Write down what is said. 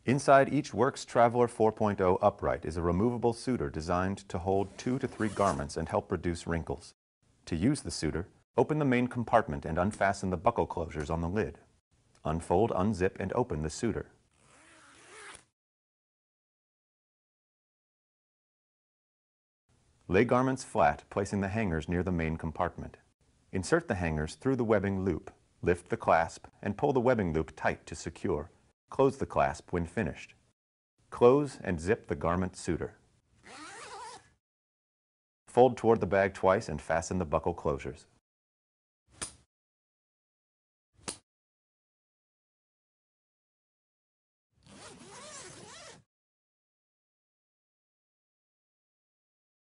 Inside each Works Traveler 4.0 upright is a removable suitor designed to hold 2 to 3 garments and help reduce wrinkles. To use the suitor, open the main compartment and unfasten the buckle closures on the lid. Unfold, unzip, and open the suitor. Lay garments flat, placing the hangers near the main compartment. Insert the hangers through the webbing loop. Lift the clasp and pull the webbing loop tight to secure. Close the clasp when finished. Close and zip the garment suitor. Fold toward the bag twice and fasten the buckle closures.